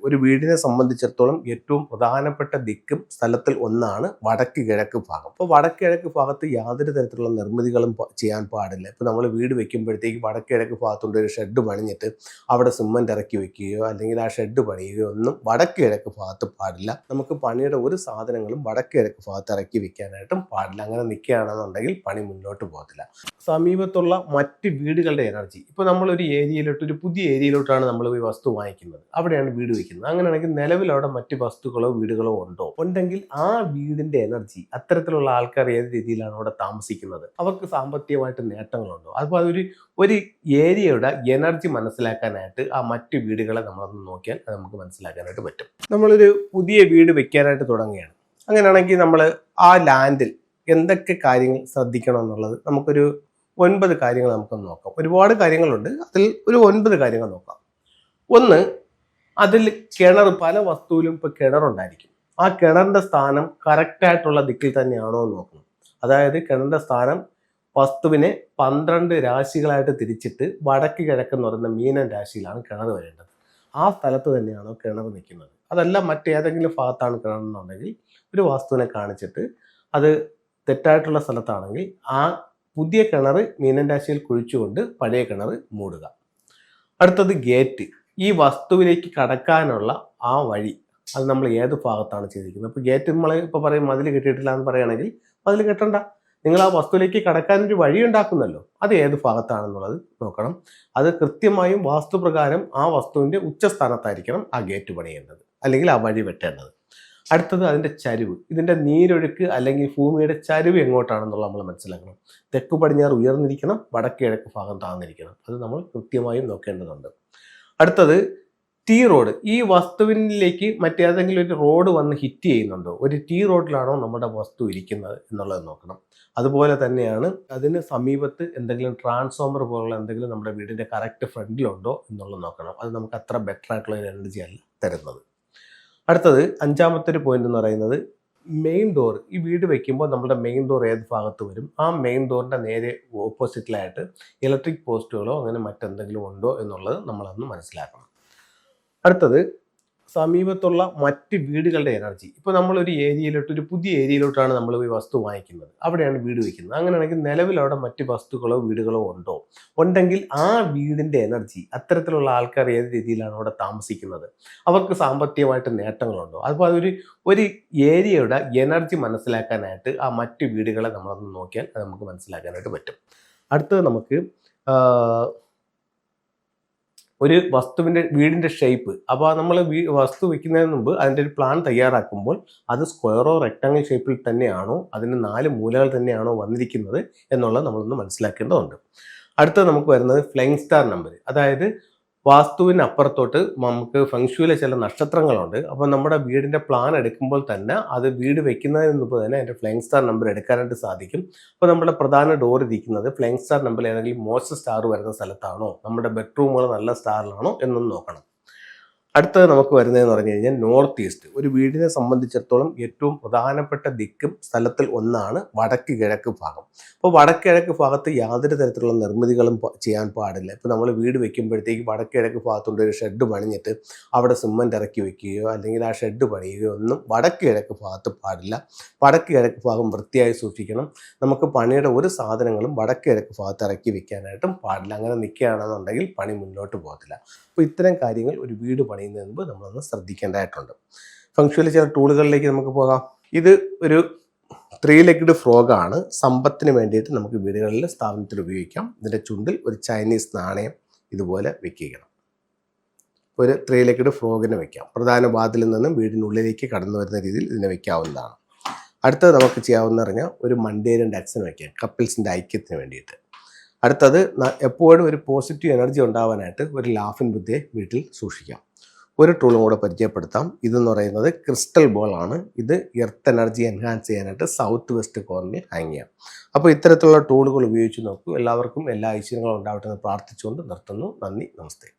ഒരു വീടിനെ സംബന്ധിച്ചിടത്തോളം ഏറ്റവും പ്രധാനപ്പെട്ട ദിക്കും സ്ഥലത്തിൽ ഒന്നാണ് വടക്ക് കിഴക്ക് ഭാഗം. അപ്പോൾ വടക്ക് കിഴക്ക് ഭാഗത്ത് യാതൊരു തരത്തിലുള്ള നിർമ്മിതികളും ചെയ്യാൻ പാടില്ല. ഇപ്പോൾ നമ്മൾ വീട് വെക്കുമ്പോഴത്തേക്ക് വടക്ക് കിഴക്ക് ഭാഗത്തുണ്ട് ഒരു ഷെഡ് പണിഞ്ഞിട്ട് അവിടെ സിമന്റ് ഇറക്കി വെക്കുകയോ അല്ലെങ്കിൽ ആ ഷെഡ് പണിയുകയോ ഒന്നും വടക്ക് കിഴക്ക് ഭാഗത്ത് പാടില്ല. നമുക്ക് പണിയുടെ ഒരു സാധനങ്ങളും വടക്ക് കിഴക്ക് ഭാഗത്ത് ഇറക്കി വെക്കാനായിട്ടും പാടില്ല. അങ്ങനെ നിൽക്കുകയാണെന്നുണ്ടെങ്കിൽ പണി മുന്നോട്ട് പോകത്തില്ല. സമീപത്തുള്ള മറ്റ് വീടുകളുടെ എനർജി, ഇപ്പോൾ നമ്മളൊരു ഏരിയയിലോട്ട്, ഒരു പുതിയ ഏരിയയിലോട്ടാണ് നമ്മൾ ഈ വസ്തു വാങ്ങിക്കുന്നത്, അവിടെയാണ് വീട് വെക്കുന്നത്. അങ്ങനെയാണെങ്കിൽ നിലവിൽ അവിടെ മറ്റ് വസ്തുക്കളോ വീടുകളോ ഉണ്ടെങ്കിൽ ആ വീടിന്റെ എനർജി, അത്തരത്തിലുള്ള ആൾക്കാർ ഏത് രീതിയിലാണ് അവിടെ താമസിക്കുന്നത്, അവർക്ക് സാമ്പത്തികമായിട്ട് നേട്ടങ്ങളുണ്ടോ, അതുപോലെ ഒരു ഏരിയയുടെ എനർജി മനസ്സിലാക്കാനായിട്ട് ആ മറ്റു വീടുകളെ നമ്മളൊന്ന് നോക്കിയാൽ അത് നമുക്ക് മനസ്സിലാക്കാനായിട്ട് പറ്റും. നമ്മളൊരു പുതിയ വീട് വെക്കാനായിട്ട് തുടങ്ങുകയാണ്. അങ്ങനെയാണെങ്കിൽ നമ്മൾ ആ ലാൻഡിൽ എന്തൊക്കെ കാര്യങ്ങൾ ശ്രദ്ധിക്കണം എന്നുള്ളത് നമുക്കൊരു 9 കാര്യങ്ങൾ നമുക്കൊന്ന് നോക്കാം. ഒരുപാട് കാര്യങ്ങളുണ്ട്, അതിൽ ഒരു 9 കാര്യങ്ങൾ നോക്കാം. ഒന്ന്, അതിൽ കിണർ, പല വസ്തുവിലും ഇപ്പോൾ കിണറുണ്ടായിരിക്കും. ആ കിണറിന്റെ സ്ഥാനം കറക്റ്റായിട്ടുള്ള ദിക്കിൽ തന്നെയാണോ എന്ന് നോക്കണം. അതായത് കിണറിന്റെ സ്ഥാനം വസ്തുവിനെ 12 രാശികളായിട്ട് തിരിച്ചിട്ട് വടക്ക് കിഴക്കെന്ന് പറയുന്ന മീനൻ രാശിയിലാണ് കിണർ വരേണ്ടത്. ആ സ്ഥലത്ത് തന്നെയാണോ കിണർ നിൽക്കുന്നത്. അതല്ല മറ്റേതെങ്കിലും ഭാഗത്താണ് കിണറെന്നുണ്ടെങ്കിൽ ഒരു വസ്തുവിനെ കാണിച്ചിട്ട് അത് തെറ്റായിട്ടുള്ള സ്ഥലത്താണെങ്കിൽ ആ പുതിയ കിണർ മീനൻ രാശിയിൽ കുഴിച്ചുകൊണ്ട് പഴയ കിണർ മൂടുക. അടുത്തത് ഗേറ്റ്, ഈ വസ്തുവിലേക്ക് കടക്കാനുള്ള ആ വഴി, അത് നമ്മൾ ഏത് ഭാഗത്താണ് ചെയ്തിരിക്കുന്നത്. ഇപ്പോൾ ഗേറ്റ് നമ്മൾ ഇപ്പോൾ പറയും മതിൽ കെട്ടിയിട്ടില്ല എന്ന് പറയുകയാണെങ്കിൽ മതിൽ കെട്ടണ്ട, നിങ്ങൾ ആ വസ്തുവിലേക്ക് കടക്കാനൊരു വഴി ഉണ്ടാക്കുന്നല്ലോ, അത് ഏത് ഭാഗത്താണെന്നുള്ളത് നോക്കണം. അത് കൃത്യമായും വാസ്തുപ്രകാരം ആ വസ്തുവിൻ്റെ ഉച്ചസ്ഥാനത്തായിരിക്കണം ആ ഗേറ്റ് പണിയേണ്ടത്, അല്ലെങ്കിൽ ആ വഴി വെട്ടേണ്ടത്. അടുത്തത് അതിൻ്റെ ചരിവ്, ഇതിൻ്റെ നീരൊഴുക്ക് അല്ലെങ്കിൽ ഭൂമിയുടെ ചരിവ് എങ്ങോട്ടാണെന്നുള്ളത് നമ്മൾ മനസ്സിലാക്കണം. തെക്ക് പടിഞ്ഞാറ് ഉയർന്നിരിക്കണം, വടക്ക് കിഴക്ക് ഭാഗം താഴ്ന്നിരിക്കണം, അത് നമ്മൾ കൃത്യമായും നോക്കേണ്ടതുണ്ട്. അടുത്തത് ടി റോഡ്, ഈ വസ്തുവിലേക്ക് മറ്റേതെങ്കിലും ഒരു റോഡ് വന്ന് ഹിറ്റ് ചെയ്യുന്നുണ്ടോ, ഒരു ടി റോഡിലാണോ നമ്മുടെ വസ്തു ഇരിക്കുന്നത് എന്നുള്ളത് നോക്കണം. അതുപോലെ തന്നെയാണ് അതിന് സമീപത്ത് എന്തെങ്കിലും ട്രാൻസ്ഫോമർ പോലുള്ള എന്തെങ്കിലും നമ്മുടെ വീടിൻ്റെ കറക്റ്റ് ഫ്രണ്ടിലുണ്ടോ എന്നുള്ളത് നോക്കണം. അത് നമുക്ക് അത്ര ബെറ്റർ ആയിട്ടുള്ള ഒരു എനർജി അല്ല തരുന്നത്. അടുത്തത് 5ാമത്തെ ഒരു പോയിന്റ് എന്ന് പറയുന്നത് മെയിൻ ഡോർ. ഈ വീട് വെക്കുമ്പോൾ നമ്മുടെ മെയിൻ ഡോർ ഏത് ഭാഗത്ത് വരും, ആ മെയിൻ ഡോറിൻ്റെ നേരെ ഓപ്പോസിറ്റിലായിട്ട് ഇലക്ട്രിക് പോസ്റ്റുകളോ അങ്ങനെ മറ്റെന്തെങ്കിലും ഉണ്ടോ എന്നുള്ളത് നമ്മളൊന്ന് മനസ്സിലാക്കണം. അടുത്തത് സമീപത്തുള്ള മറ്റ് വീടുകളുടെ എനർജി, ഇപ്പോൾ നമ്മളൊരു ഏരിയയിലോട്ട്, ഒരു പുതിയ ഏരിയയിലോട്ടാണ് നമ്മൾ ഈ വസ്തു വാങ്ങിക്കുന്നത്, അവിടെയാണ് വീട് വെക്കുന്നത്. അങ്ങനെയാണെങ്കിൽ നിലവിൽ അവിടെ മറ്റ് വസ്തുക്കളോ വീടുകളോ ഉണ്ടെങ്കിൽ ആ വീടിന്റെ എനർജി, അത്തരത്തിലുള്ള ആൾക്കാർ ഏത് രീതിയിലാണ് അവിടെ താമസിക്കുന്നത്, അവർക്ക് സാമ്പത്തികമായിട്ട് നേട്ടങ്ങളുണ്ടോ, അതുപോലെ ഒരു ഏരിയയുടെ എനർജി മനസ്സിലാക്കാനായിട്ട് ആ മറ്റ് വീടുകളെ നമ്മളൊന്ന് നോക്കിയാൽ അത് നമുക്ക് മനസ്സിലാക്കാനായിട്ട് പറ്റും. അടുത്തത് നമുക്ക് ഒരു വസ്തുവിൻ്റെ വീടിൻ്റെ ഷേപ്പ്, അപ്പോൾ നമ്മൾ വസ്തു വെക്കുന്നതിന് മുമ്പ് അതിൻ്റെ ഒരു പ്ലാൻ തയ്യാറാക്കുമ്പോൾ അത് സ്ക്വയറോ റെക്ടാങ്കിൾ ഷേപ്പിൽ തന്നെയാണോ, അതിന് 4 മൂലകൾ തന്നെയാണോ വന്നിരിക്കുന്നത് എന്നുള്ളത് നമ്മളൊന്ന് മനസ്സിലാക്കേണ്ടതുണ്ട്. അടുത്തത് നമുക്ക് വരുന്നത് ഫ്ലൈയിങ് സ്റ്റാർ നമ്പർ, അതായത് വാസ്തുവിന് അപ്പുറത്തോട്ട് നമുക്ക് ഫെങ്ഷുയിലെ ചില നക്ഷത്രങ്ങളുണ്ട്. അപ്പോൾ നമ്മുടെ വീടിൻ്റെ പ്ലാൻ എടുക്കുമ്പോൾ തന്നെ അത് വീട് വെക്കുന്നതിന് മുമ്പ് തന്നെ അതിൻ്റെ ഫ്ലൈയിങ് സ്റ്റാർ നമ്പർ എടുക്കാനായിട്ട് സാധിക്കും. അപ്പോൾ നമ്മുടെ പ്രധാന ഡോർ ഇരിക്കുന്നത് ഫ്ലൈയിങ് സ്റ്റാർ നമ്പർ ഏതെങ്കിലും മോശം സ്റ്റാർ വരുന്ന സ്ഥലത്താണോ, നമ്മുടെ ബെഡ്റൂമുകൾ നല്ല സ്റ്റാറിലാണോ എന്നൊന്ന് നോക്കണം. അടുത്തത് നമുക്ക് വരുന്നതെന്ന് പറഞ്ഞു കഴിഞ്ഞാൽ നോർത്ത് ഈസ്റ്റ്, ഒരു വീടിനെ സംബന്ധിച്ചിടത്തോളം ഏറ്റവും പ്രധാനപ്പെട്ട ദിക്കും സ്ഥലത്തിൽ ഒന്നാണ് വടക്ക് കിഴക്ക് ഭാഗം. അപ്പോൾ വടക്ക് കിഴക്ക് ഭാഗത്ത് യാതൊരു തരത്തിലുള്ള നിർമ്മിതികളും ചെയ്യാൻ പാടില്ല. ഇപ്പോൾ നമ്മൾ വീട് വെക്കുമ്പോഴത്തേക്ക് വടക്ക് കിഴക്ക് ഭാഗത്തുണ്ട് ഒരു ഷെഡ് പണിഞ്ഞിട്ട് അവിടെ സിമന്റ് ഇറക്കി വെക്കുകയോ അല്ലെങ്കിൽ ആ ഷെഡ് പണിയുകയോ ഒന്നും വടക്ക് കിഴക്ക് ഭാഗത്ത് പാടില്ല. വടക്ക് കിഴക്ക് ഭാഗം വൃത്തിയായി സൂക്ഷിക്കണം. നമുക്ക് പണിയുടെ ഒരു സാധനങ്ങളും വടക്ക് കിഴക്ക് ഭാഗത്ത് ഇറക്കി വെക്കാനായിട്ടും പാടില്ല. അങ്ങനെ നിൽക്കുകയാണെന്നുണ്ടെങ്കിൽ പണി മുന്നോട്ട് പോകത്തില്ല. അപ്പോൾ ഇത്തരം കാര്യങ്ങൾ ഒരു വീട് പണിയുന്നതിന് മുമ്പ് നമ്മളൊന്ന് ശ്രദ്ധിക്കേണ്ടതായിട്ടുണ്ട്. ഫംഗ്ഷനിൽ ചില ടൂളുകളിലേക്ക് നമുക്ക് പോകാം. ഇത് ഒരു 3 ലെഗ്ഡ് ഫ്രോഗാണ്. സമ്പത്തിന് വേണ്ടിയിട്ട് നമുക്ക് വീടുകളിൽ സ്ഥാപനത്തിൽ ഉപയോഗിക്കാം. ഇതിൻ്റെ ചുണ്ടിൽ ഒരു ചൈനീസ് നാണയം ഇതുപോലെ വെക്കണം. ഒരു 3 ലെഗ്ഡ് ഫ്രോഗിനെ വെക്കാം. പ്രധാന വാതിലിൽ നിന്നും വീടിനുള്ളിലേക്ക് കടന്നു വരുന്ന രീതിയിൽ ഇതിനെ വെക്കാവുന്നതാണ്. അടുത്തത് നമുക്ക് ചെയ്യാവുന്ന പറഞ്ഞാൽ ഒരു മണ്ടേരിയൻ ഡക്സിന് വയ്ക്കാം, കപ്പിൾസിൻ്റെ ഐക്യത്തിന് വേണ്ടിയിട്ട്. അടുത്തത് എപ്പോഴും ഒരു പോസിറ്റീവ് എനർജി ഉണ്ടാവാനായിട്ട് ഒരു ലാഫിൻ ബുദ്ധിയെ വീട്ടിൽ സൂക്ഷിക്കാം. ഒരു ടൂളും കൂടെ പരിചയപ്പെടുത്താം. ഇതെന്ന് പറയുന്നത് ക്രിസ്റ്റൽ ബോൾ ആണ്. ഇത് എർത്ത് എനർജി എൻഹാൻസ് ചെയ്യാനായിട്ട് സൗത്ത് വെസ്റ്റ് കോർണറിൽ ഹാങ് ചെയ്യാം. അപ്പോൾ ഇത്തരത്തിലുള്ള ടൂളുകൾ ഉപയോഗിച്ച് നോക്കൂ. എല്ലാവർക്കും എല്ലാ ഐശ്വര്യങ്ങളും ഉണ്ടാവട്ടെ എന്ന് പ്രാർത്ഥിച്ചുകൊണ്ട് നിർത്തുന്നു. നന്ദി, നമസ്തേ.